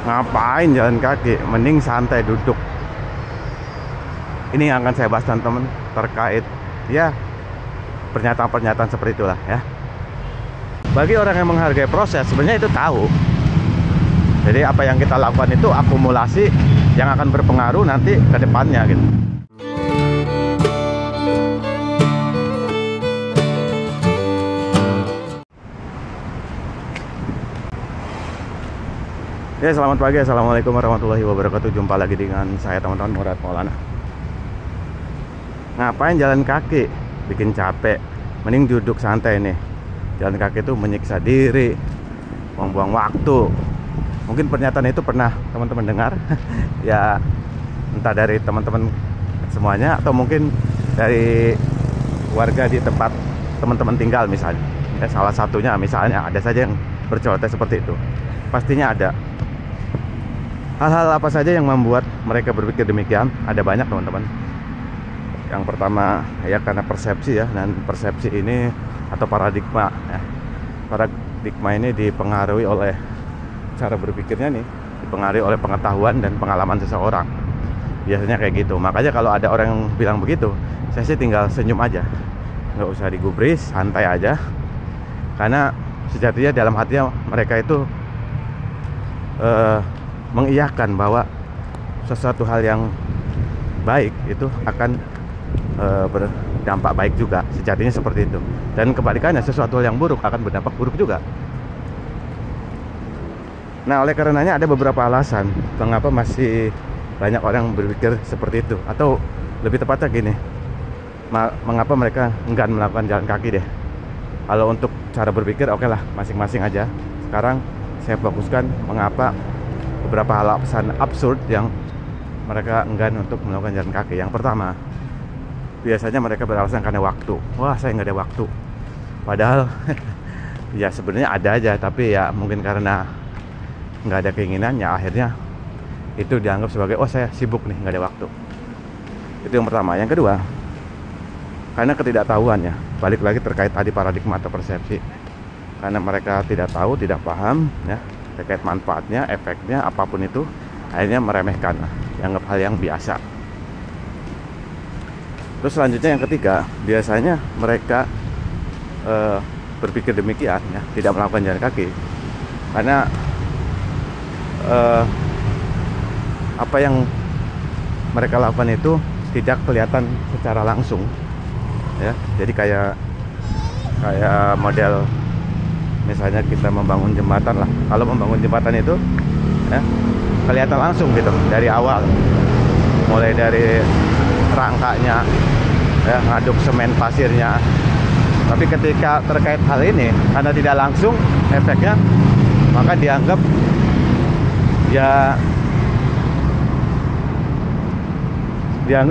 Ngapain jalan kaki? Mending santai duduk. Ini yang akan saya bahas teman-teman terkait ya pernyataan-pernyataan seperti itulah ya. Bagi orang yang menghargai proses, sebenarnya itu tahu. Jadi apa yang kita lakukan itu akumulasi yang akan berpengaruh nanti ke depannya gitu. Ya, selamat pagi. Assalamualaikum warahmatullahi wabarakatuh. Jumpa lagi dengan saya teman-teman, Murad Maulana. Ngapain jalan kaki? Bikin capek. Mending duduk santai nih. Jalan kaki itu menyiksa diri, buang-buang waktu. Mungkin pernyataan itu pernah teman-teman dengar. Ya, entah dari teman-teman semuanya atau mungkin dari warga di tempat teman-teman tinggal misalnya. Ya, salah satunya misalnya ada saja yang berceloteh seperti itu. Pastinya ada. Hal-hal apa saja yang membuat mereka berpikir demikian? Ada banyak teman-teman. Yang pertama ya karena persepsi ya, dan persepsi ini atau paradigma ya. Paradigma ini dipengaruhi oleh cara berpikirnya nih, dipengaruhi oleh pengetahuan dan pengalaman seseorang. Biasanya kayak gitu. Makanya kalau ada orang yang bilang begitu, saya sih tinggal senyum aja, nggak usah digubris, santai aja. Karena sejatinya dalam hatinya mereka itu mengiyakan bahwa sesuatu hal yang baik itu akan berdampak baik juga. Sejatinya seperti itu. Dan kebalikannya, sesuatu hal yang buruk akan berdampak buruk juga. Nah, oleh karenanya ada beberapa alasan mengapa masih banyak orang berpikir seperti itu. Atau lebih tepatnya gini, mengapa mereka enggan melakukan jalan kaki deh. Kalau untuk cara berpikir oke lah, masing-masing aja. Sekarang saya fokuskan mengapa beberapa alasan absurd yang mereka enggan untuk melakukan jalan kaki. Yang pertama, biasanya mereka beralasan karena waktu. Wah, saya nggak ada waktu. Padahal ya sebenarnya ada aja, tapi ya mungkin karena nggak ada keinginan, ya akhirnya itu dianggap sebagai oh saya sibuk nih, nggak ada waktu. Itu yang pertama. Yang kedua, karena ketidaktahuannya. Balik lagi terkait tadi paradigma atau persepsi. Karena mereka tidak tahu, tidak paham ya terkait manfaatnya, efeknya, apapun itu, akhirnya meremehkan, dianggap hal yang biasa. Terus selanjutnya yang ketiga, biasanya mereka berpikir demikian ya, tidak melakukan jalan kaki karena apa yang mereka lakukan itu tidak kelihatan secara langsung ya. Jadi kayak model misalnya kita membangun jembatan lah. Kalau membangun jembatan itu ya, kelihatan langsung gitu dari awal, mulai dari rangkanya ya, ngaduk semen pasirnya. Tapi ketika terkait hal ini, karena tidak langsung efeknya, maka dianggap ya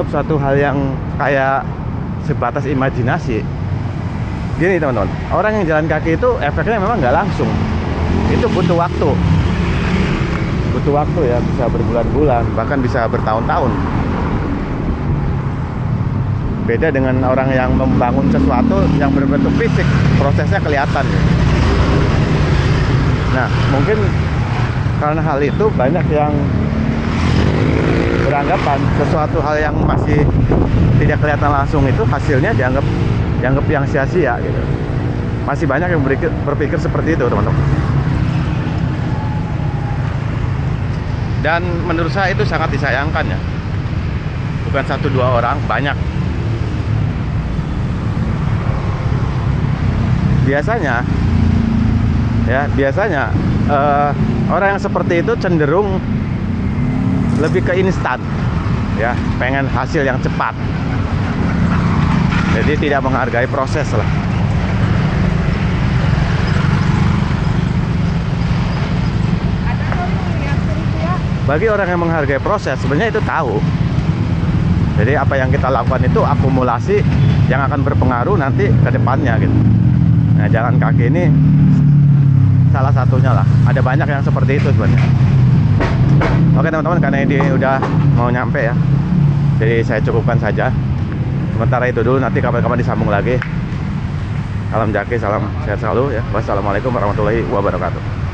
suatu hal yang kayak sebatas imajinasi. Gini teman-teman, orang yang jalan kaki itu efeknya memang nggak langsung. Itu butuh waktu. Butuh waktu ya, bisa berbulan-bulan, bahkan bisa bertahun-tahun. Beda dengan orang yang membangun sesuatu yang berbentuk fisik, prosesnya kelihatan. Nah, mungkin karena hal itu banyak yang beranggapan sesuatu hal yang masih tidak kelihatan langsung itu hasilnya dianggap yang sia-sia gitu. Masih banyak yang berpikir seperti itu teman-teman. Dan menurut saya itu sangat disayangkan ya. Bukan satu dua orang, banyak. Biasanya orang yang seperti itu cenderung lebih ke instan ya, pengen hasil yang cepat. Jadi tidak menghargai proses lah. Bagi orang yang menghargai proses, sebenarnya itu tahu. Jadi apa yang kita lakukan itu akumulasi yang akan berpengaruh nanti ke depannya gitu. Nah, jalan kaki ini salah satunya lah. Ada banyak yang seperti itu sebenarnya. Oke teman-teman, karena ini udah mau nyampe ya, jadi saya cukupkan saja. Sementara itu dulu, nanti kapan-kapan disambung lagi. Salam jaki, salam sehat selalu ya. Wassalamualaikum warahmatullahi wabarakatuh.